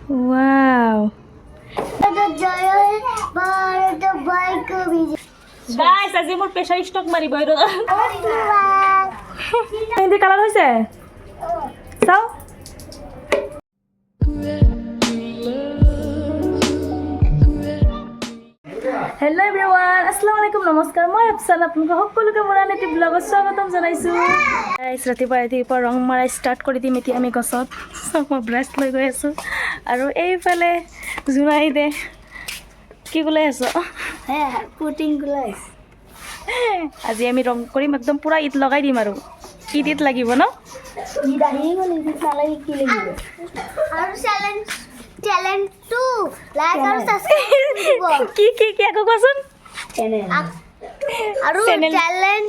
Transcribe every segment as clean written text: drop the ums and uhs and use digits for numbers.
Wow guys আজি মোৰ pressure stock মাৰিব আৰু মেহেন্দি কালাৰ হৈছে চাও হেল্ল' এভৰিৱান আসসালামু আলাইকুম নমস্কাৰ মই আফসান আপোনালোক সকলোকে মোৰ আন এটি ব্লগত স্বাগতম জনাইছোঁ গাইছ ৰাতিপুৱা ৰং মাৰা ষ্টাৰ্ট কৰি দিম এতিয়া আমি গছত চব মই ব্ৰাছ লৈ গৈ আছোঁ আৰু এইফালে জোনাই দে কি গলাই আছোঁ পুটিং গলাই আজি আমি ৰং কৰিম একদম পুৰা ঈদ লগাই দিম আৰু ঈদ লাগিব ন ঈদ আহি গ'ল ঈদ নালাগে কি লাগিব আৰু চ্যালেঞ্জ টু লাইক আৰু সাবস্ক্ৰাইব কি আকৌ কোৱাচোন চ্যানেল আৰু চ্যালেঞ্জ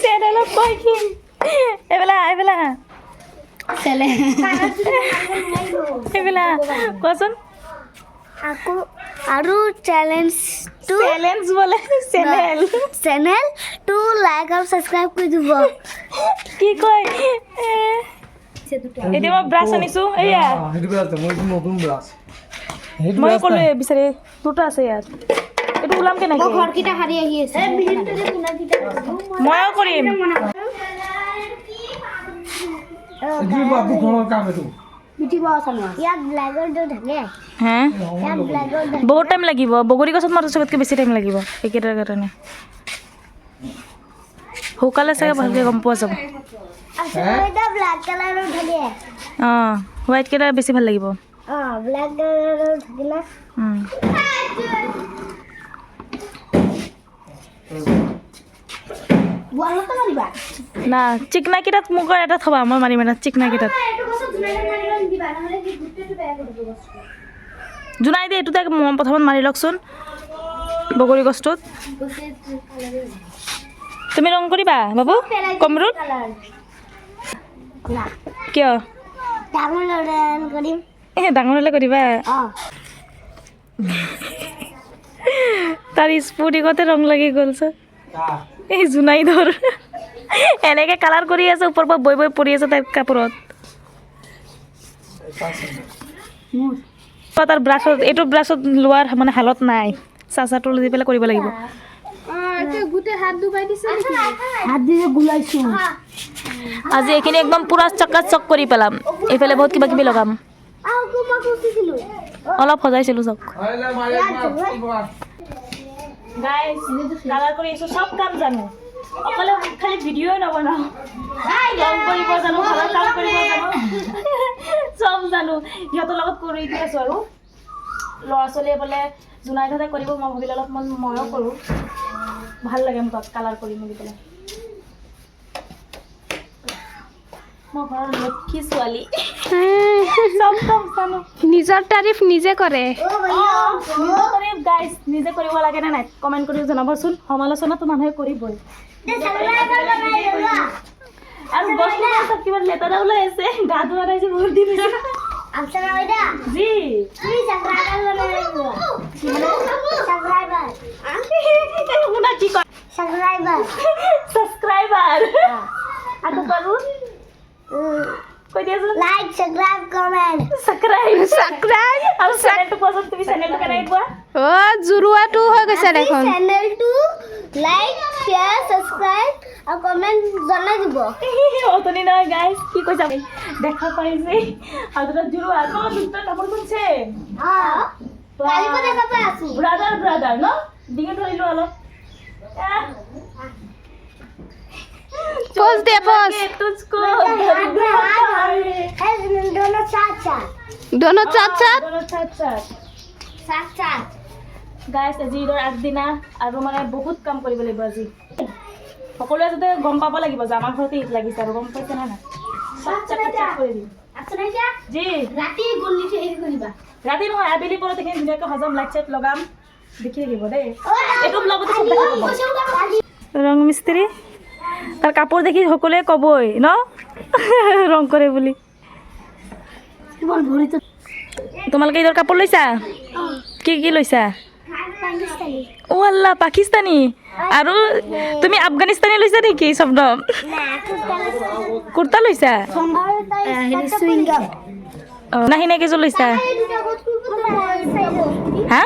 চ্যানেলত কই কি এবেলা এবেলা কোৱাচোন আকৌ আৰু চ্যালেঞ্জ বলে চ্যানেল টু লাইক আৰু সাবস্ক্ৰাইব কৰি দিব কি কয় এতিয়া মই ব্ৰাছ আনিছোঁ এয়া মই ক'লো বিচাৰি দুটা আছে ইয়াত এইটো ওলাম কেনেকৈ ঘৰকেইটা সাৰি আহি আছে ময়ো কৰিম বহুত টাইম লাগিব বগৰী গছত মাত্ৰ চবতকৈ বেছি টাইম লাগিব এইকেইটাৰ কাৰণে শুকালে চাগে ভালকৈ গম পোৱা যাব অঁ হোৱাইট কেইটা বেছি ভাল লাগিব না চিকনা কেইটাত মোক এটা থবা মই মাৰিম এটা চিকনা কেইটাত জোনাই দে এইটোতে প্ৰথমত মাৰি লওকচোন বগৰী গছটোত তুমি ৰং কৰিবা বাবু কমৰুত কিয় ডাঙৰ হ'লে কৰিবা তাৰ স্পুটিঙতে ৰং লাগি গ'ল চ এই জোনাই ধৰ এনেকৈ কালাৰ কৰি আছে ওপৰৰ পৰা বৈ পৰি আছে তাইৰ কাপোৰত তাৰ ব্ৰাছত এইটো ব্ৰাছত লোৱাৰ মানে হালত নাই চাচাটো দি পেলাই কৰিব লাগিব আজি এইখিনি একদম পুৰা চকাচক কৰি পেলাম এইফালে বহুত কিবা কিবি লগাম অলপ সজাইছিলোঁ চক কালাৰ কৰি আছোঁ চব কাম জানো অকলে খালি ভিডিঅ'ই নবনাওঁ ৰং কৰিব জানো ঘৰৰ কাম কৰিব জানো চব জানো সিহঁতৰ লগত কৰি দি আছোঁ আৰু ল'ৰা ছোৱালীয়ে বোলে জোনাই ধৰণে কৰিব মই ভাবিলে অলপ ময়ো কৰোঁ ভাল লাগে মোক কালাৰ কৰি মেলি পেলাই মই ঘৰৰ লক্ষী ছোৱালী চব কাম জানো নিজৰ তাৰিফ নিজে কৰে গাইজ নিজে কৰিব লাগে নে নাই কমেণ্ট কৰি জনাবচোন সমালোচনাটো মানুহে কৰিবই আৰু বস্তু কিবা লেতেৰা ওলাই আছে গা ধোৱা নাই যে বহুত দিন সাবস্ক্ৰাইবাৰ আকৌ কৰো কৈ দিয়াচোন লাইক সাবস্ক্ৰাইব কমেন্ট সাবস্ক্ৰাইব আৰু চেনেলটো পছন্দ তুমি চেনেলটো কেনেকৈ কোৱা অ জুৰুৱাটো হৈ গৈছে দেখোন চেনেলটো লাইক শেয়াৰ সাবস্ক্ৰাইব আৰু কমেন্ট জনাই দিব অতনি নহয় গাইস কি কৈছা দেখা পাইছে আৰু জুৰুৱা আকৌ দুটা কাপোৰ কোনছে কালিকো দেখা পাই আছো ব্ৰাদাৰ ন ডিঙি ধৰিলো অলপ पोज दे पोज तुझको दोनों साथ गाइस আজি ঈদৰ আগদিনা আৰু মানে বহুত কাম কৰিব লাগিব আজি সকলোৱে যাতে গম পাব লাগিব যে আমাৰ ঘৰতে ঈদ লাগিছে আৰু গম পাইছে না সব চাক কৰি দিম আচ্ছা নাই জি ৰাতি গল্লিতে হেৰি কৰিবা ৰাতি নহয় আবেলি পৰত দেখি ধুনীয়াকৈ হজম লাইট চাইট লগাম দেখি দিব দেই এইটো ব্লগতে সব দেখাব ৰং মিস্ত্ৰী তাৰ কাপোৰ দেখি সকলোৱে ক'বই ন ৰং কৰে বুলি তোমালোকে ঈদৰ কাপোৰ লৈছা কি লৈছা অ' আল্লাহ পাকিস্তানী আৰু তুমি আফগানিস্তানী লৈছা নেকি শব্দম কুৰ্তা লৈছা নাহি নে কেইযোৰ লৈছা হা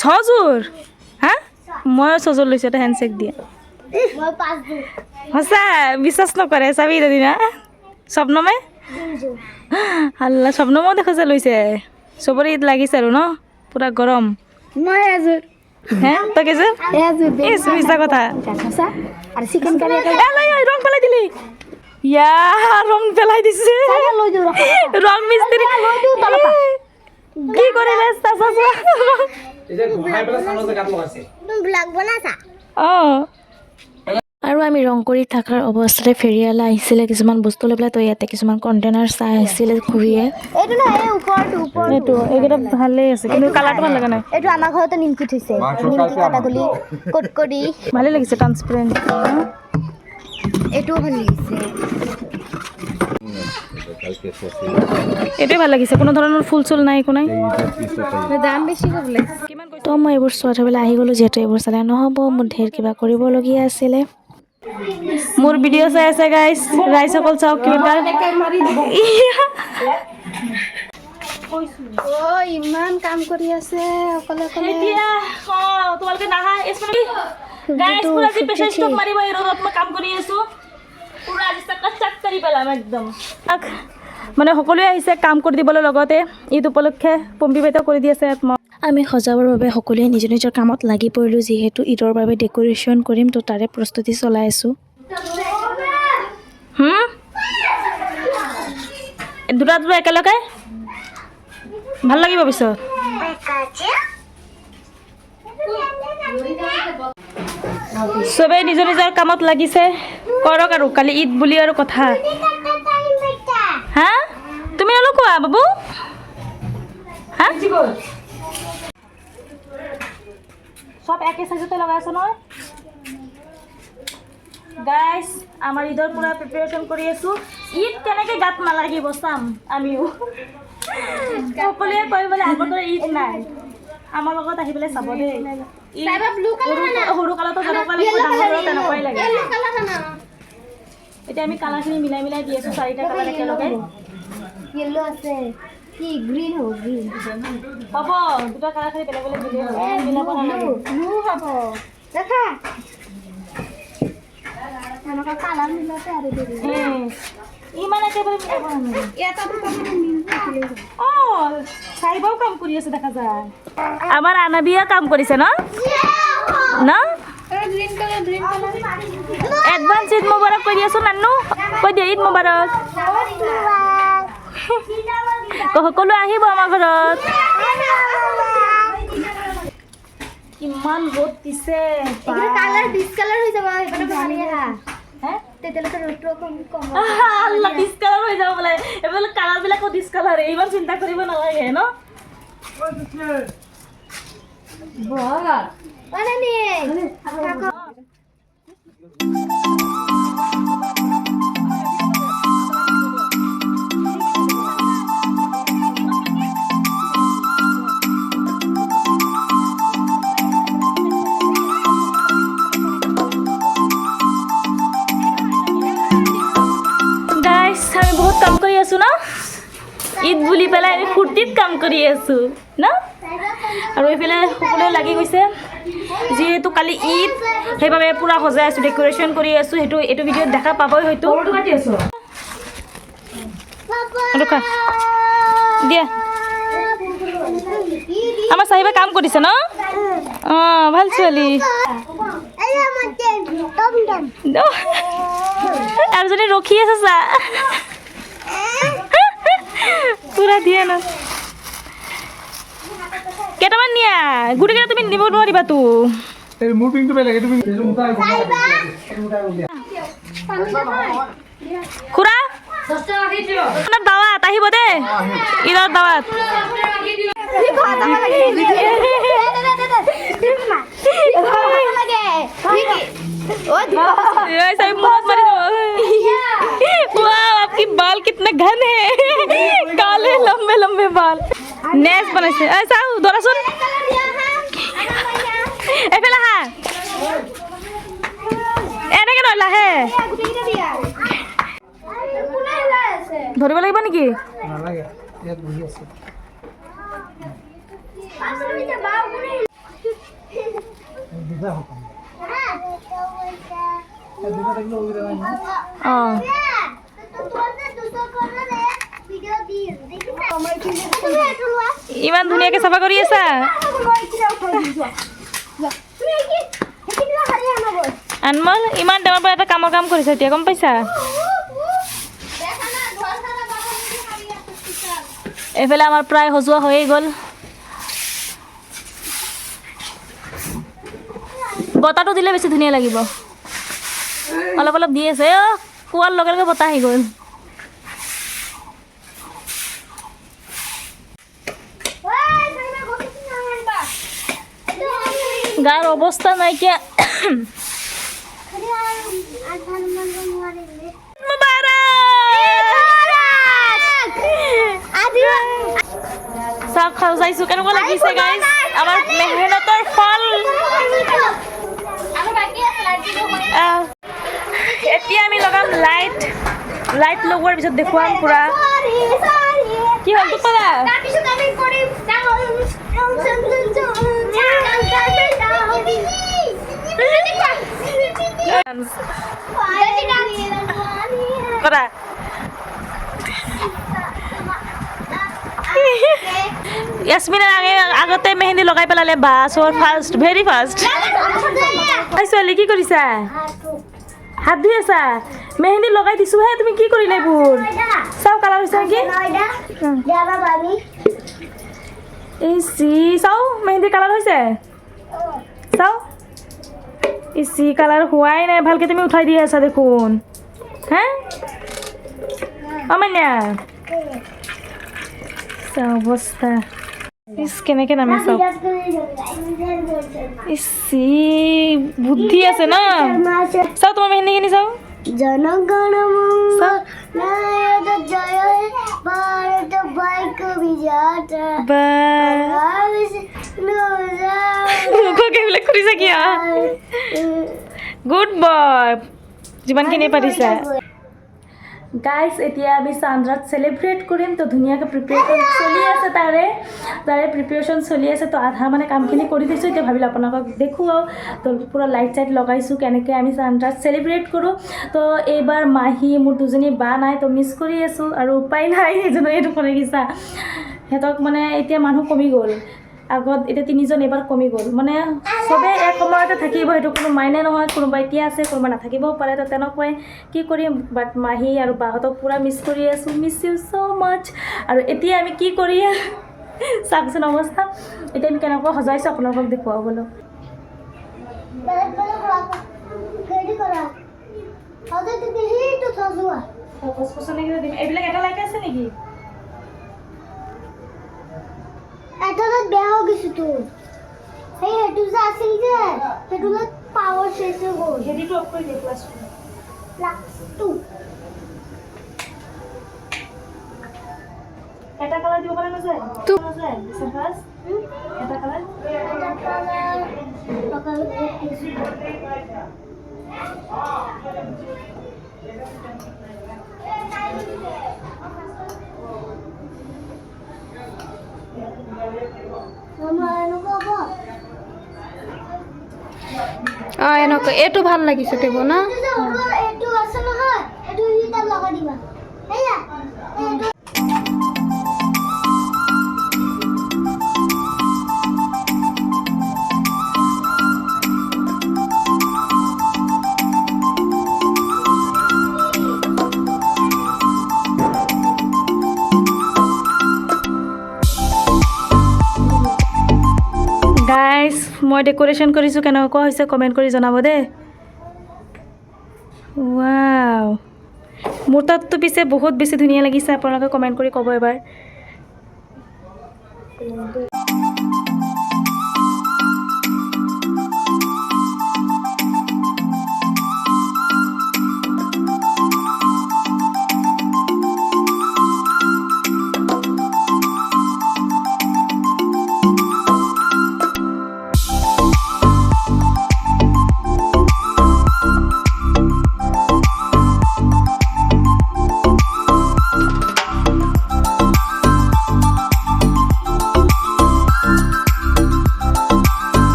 ছযোৰ হা মই ছযোৰ লৈছোঁ এটা হেণ্ডছেক দিয়ে সঁচা বিশ্বাস নকৰে চাবি দিনা স্বপ্নমে আল্লাহ স্বপ্নমো দেখা লৈছে চবৰে ঈদ লাগিছে আৰু ন পুৰা গৰম মই এযোৰ হে তই কেইযোৰ মিছা কথা আৰু চিকেন কাৰী ৰং পেলাই দিলি ইয়া ৰং পেলাই দিছে ৰং মিস্ত্ৰী কি কৰিলে আৰু আমি ৰং কৰি থকাৰ অৱস্থাতে ফেৰিয়ালা আহিছিলে কিছুমান বস্তু লৈ পেলাই তই ইয়াতে কিছুমান কণ্টেইনাৰ চাই আহিছিলে খুৰীয়ে এইটো নহয় এই ওপৰটো এইটো এইকেইটা ভালেই আছে কিন্তু কালাৰটো ভাল লগা নাই এইটো আমাৰ ঘৰতে নিমকি থৈছে নিমকি কাটাগুলি কটকৰি ভালেই লাগিছে ট্ৰান্সপাৰেণ্ট এইটোও ভাল লাগিছে এইটোৱে ভাল লাগিছে কোনো ধৰণৰ ফুল চুল নাই একো নাই দাম বেছি ক'বলৈ তো মই এইবোৰ চোৱা থবলৈ আহি গ'লোঁ যিহেতু এইবোৰ চালে নহ'ব মোৰ ঢেৰ কিবা কৰিবলগীয়া আছিলে মোৰ ভিডিঅ' চাই আছে গাইজ ৰাইজসকল চাওক কিবা ইমান কাম কৰি আছে অকলে অকলে তোমালোকে নাহা গাইজ পুৰা আজি প্ৰেছাৰ ষ্টক মাৰিব এই ৰ'দত মই কাম কৰি আছোঁ পুৰা আজি চাক কৰি পেলাম একদম মানে সকলোৱে আহিছে কাম কৰি দিবলৈ লগতে ঈদ উপলক্ষে পম্পী বাইদেউ কৰি দি আছে আমি সজাবৰ বাবে সকলোৱে নিজৰ নিজৰ কামত লাগি পৰিলোঁ যিহেতু ঈদৰ বাবে ডেক'ৰেশ্যন কৰিম তো তাৰে প্ৰস্তুতি চলাই আছোঁ দুটা একেলগে ভাল লাগিব পিছত চবেই নিজৰ নিজৰ কামত লাগিছে কৰক আৰু কালি ঈদ বুলি আৰু কথা হা তুমি নলগোৱা বাবু হা সব একে সাইজতে লগাই আছো নহয় গাইস আমাৰ ঈদৰ পুৰা প্ৰিপাৰেচন কৰি আছো ঈদ কেনেকৈ গাত নালাগিব চাম আমিও সকলোৱে কৈ বোলে আগৰ দৰে ঈদ নাই আমাৰ লগত আহি পেলাই চাব দেই সৰু কালতো যেনেকুৱা লাগিব ডাঙৰ তেনেকুৱাই লাগে এতিয়া আমি কালাৰখিনি মিলাই মিলাই দি আছোঁ চাৰিটা কালাৰ একেলগে येलो আছে কি গ্ৰীন হ'ব গ্ৰীন হ'ব দুটা কালাৰখিনি বেলেগ বেলেগ দিলে মিলাব নালাগে ব্লু হ'ব দেখা এনেকুৱা কালাৰ মিলাতে আৰু দেৰি ইমান একেবাৰে মিলাব নালাগে এটা দুটা মিলিলে অঁ চাৰিবাও কাম কৰি আছে দেখা যায় আমাৰ আনাবিয়া কাম কৰিছে ন ন green colour advance Eid Mubarak কৈ দি আছোঁ নান্নু কৈ দিয়া ঈদ মুবাৰক সকলো আহিব আমাৰ ঘৰত কিমান ৰ'দ দিছে কালাৰ 20 কালাৰ হৈ যাব এইটো ভালে হা হে তেতিয়ালৈকে ৰ'দটো কম আল্লাহ 20 কালাৰ হৈ যাব বোলে এইবিলাক কালাৰবিলাকো 20 কালাৰ ইমান চিন্তা কৰিব নালাগে ন বহা মানে নি আমি বহুত কাম কৰি আছোঁ ন ঈদ বুলি পেলাই আমি ফূৰ্তিত কাম কৰি আছোঁ ন আৰু এইফালে সকলোৱে লাগি গৈছে যিহেতু কালি ঈদ সেইবাবে পূৰা সজাই আছোঁ ডেক'ৰেশ্যন কৰি আছোঁ এইটো ভিডিঅ'ত দেখা পাবই হয়তো দিয়া আমাৰ চাহিবা কাম কৰিছে ন অঁ ভাল ছোৱালী আৰু যদি ৰখি আছে চা পুৰা দিয়ে ন কেইটামান নিয়া গোটেইকেইটা তুমি নিব নোৱাৰিবা তো খুৰা দাৱাত আহিব দেই ঈদৰ দাৱাত आपकी बाल कितने घन है काले लंबे लंबे बाल नेस बनाइছে ऐसा ধৰাচোন এফালে হা এনেকে নহয় লাহে ধৰিব লাগিব নেকি? নালাগে ইয়াত বহি আছে দুটা হকাম দুটা থাকিলে অসুবিধা নাই অঁ ইমান ধুনীয়াকে চাফা কৰি আছা আনমল ইমান টাইমৰ পৰা এটা কামৰ কাম কৰিছা এতিয়া গম পাইছা এইফালে আমাৰ প্ৰায় সজোৱা হৈয়ে গ'ল বতাহটো দিলে বেছি ধুনীয়া লাগিব অলপ অলপ দি আছে অ কোৱাৰ লগে লগে বতাহ আহি গ'ল গাৰ অৱস্থা নাইকিয়া চাহ খাওঁ চাইছোঁ কেনেকুৱা লাগিছে গাইজ আমাৰ মেহনতৰ ফল এতিয়া আমি লগাম লাইট লাইট লগোৱাৰ পিছত দেখুৱাম পুৰা কি হ'ল তোক পালা কৰা ইয়াসমিনে আগতে মেহেন্দি লগাই পেলালে বা চোৰ ফাৰ্ষ্ট ভেৰি ফাৰ্ষ্ট ছোৱালী কি কৰিছা হাত ধুই আছা মেহেন্দি লগাই দিছোঁ হে তুমি কি কৰিলা এইবোৰ চাওঁ কালাৰ হৈছে নেকি এই চি চাওঁ মেহেন্দি কালাৰ হৈছে চাওঁ এই চি কালাৰ হোৱাই নাই ভালকৈ তুমি উঠাই দি আছা দেখোন হে অমান্যা চাওঁ অৱস্থা ইচ কেনেকৈ নামে চাওক ইচি বুদ্ধি আছে ন চাওঁ তোমাৰ মেহেন্দিখিনি চাওঁ জনগণ এইবিলাক কৰিছা কিয় গুড বয় যিমানখিনি পাৰিছা গাইজ এতিয়া আমি চান্দ্ৰাত চেলিব্ৰেট কৰিম তো ধুনীয়াকৈ প্ৰিপেৰেশ্যন চলি আছে তাৰে প্ৰিপেৰেশ্যন চলি আছে তো আধা মানে কামখিনি কৰি দিছোঁ এতিয়া ভাবিলোঁ আপোনালোকক দেখুৱাওঁ তো পূৰা লাইট চাইট লগাইছোঁ কেনেকৈ আমি চান্দ্ৰাত চেলিব্ৰেট কৰোঁ তো এইবাৰ মাহী মোৰ দুজনী বা নাই তো মিছ কৰি আছোঁ আৰু উপায় নাই সেইজনে এইটো কৰি দিছা সিহঁতক মানে এতিয়া মানুহ কমি গ'ল আগত এতিয়া তিনিজন এইবাৰ কমি গ'ল মানে চবেই এক সময়তে থাকিব সেইটো কোনো মাইনে নহয় কোনোবা এতিয়া আছে কোনোবা নাথাকিবও পাৰে তো তেনেকুৱাই কি কৰিম বাট মাহী আৰু বাহঁতক পূৰা মিছ কৰি আছোঁ মিছ ইউ ছ' মাছ আৰু এতিয়া আমি কি কৰি চাওকচোন অৱস্থা এতিয়া আমি কেনেকুৱা সজাইছোঁ আপোনালোকক দেখুৱাওঁ বোলো এইবিলাক এটা লাইট আছে নেকি এটাত বেয়া হৈ গৈছে তোৰ সেই সেইটো যে আছিল যে সেইটো পাৱাৰ শেষ হৈ গ'ল হেৰিটো অফ কৰি দিয়ে লাষ্টটো এটা কালাৰ দিব পৰা নাযায় নাযায় চাফাজ এটা কালাৰ এনেকুৱা এইটো ভাল লাগিছে তেব না এইটো আছে নহয় এইটো তাত লগাই দিবা এইয়া গাইজ মই ডেক'ৰেশ্যন কৰিছোঁ কেনেকুৱা হৈছে কমেণ্ট কৰি জনাব দেই ৱাও মোৰ তাততো পিছে বহুত বেছি ধুনীয়া লাগিছে আপোনালোকে কমেণ্ট কৰি ক'ব এবাৰ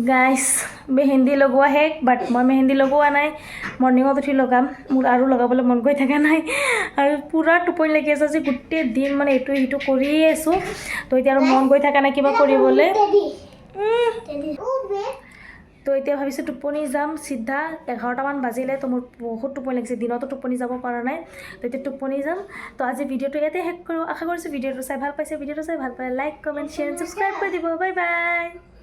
গাইছ মেহেন্দি লগোৱা শেষ বাট মই মেহেন্দি লগোৱা নাই মৰ্ণিঙত উঠি লগাম মোৰ আৰু লগাবলৈ মন গৈ থকা নাই আৰু পূৰা টোপনি লাগি আছে আজি গোটেই দিন মানে এইটো সিটো কৰিয়ে আছোঁ তো এতিয়া আৰু মন গৈ থকা নাই কিবা কৰিবলৈ তো এতিয়া ভাবিছোঁ টোপনি যাম চিধা 11টামান বাজিলে তো মোৰ বহুত টোপনি লাগিছে দিনতো টোপনি যাব পৰা নাই তো এতিয়া টোপনি যাম তো আজি ভিডিঅ'টো ইয়াতে শেষ কৰোঁ আশা কৰিছোঁ ভিডিঅ'টো চাই ভাল পাইছে ভিডিঅ'টো চাই ভাল পালে লাইক কমেণ্ট শ্বেয়াৰ ছাবস্ক্ৰাইব কৰি দিব বাই বাই